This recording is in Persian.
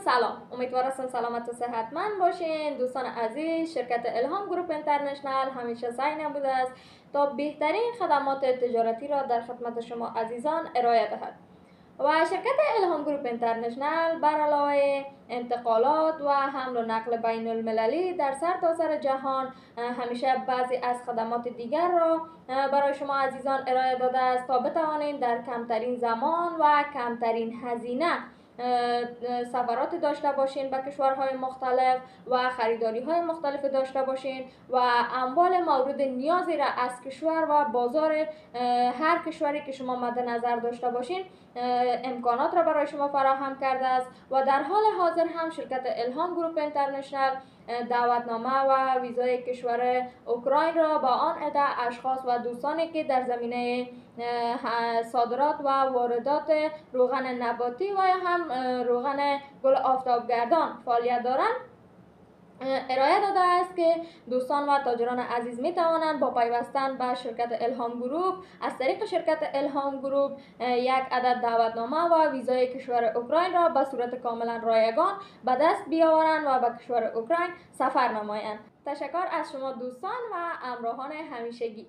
سلام، امیدوارم سلامت و صحتمند باشین. دوستان عزیز، شرکت الهام گروپ اینترنشنال همیشه سعی نموده است تا بهترین خدمات تجارتی را در خدمت شما عزیزان ارائه دهد و شرکت الهام گروپ اینترنشنال بر علاوه انتقالات و حمل و نقل بین المللی در سرتاسر جهان همیشه بعضی از خدمات دیگر را برای شما عزیزان ارائه داده است تا بتوانید در کمترین زمان و کمترین هزینه سفرات داشته باشین به کشورهای مختلف و خریداری های مختلف داشته باشین و اموال مورد نیازی را از کشور و بازار هر کشوری که شما مد نظر داشته باشین امکانات را برای شما فراهم کرده است و در حال حاضر هم شرکت الهام گروپ اینترنشنال دعوتنامه و ویزای کشور اوکراین را با آن عده اشخاص و دوستانی که در زمینه صادرات و واردات روغن نباتی و هم روغن گل آفتابگردان فعالیت دارند ارائه داده است که دوستان و تاجران عزیز می توانند با پیوستن به شرکت الهام گروپ از طریق شرکت الهام گروپ یک عدد دعوتنامه و ویزای کشور اوکراین را به صورت کاملا رایگان به دست بیاورند و به کشور اوکراین سفر نمایند. تشکر از شما دوستان و همراهان همیشگی.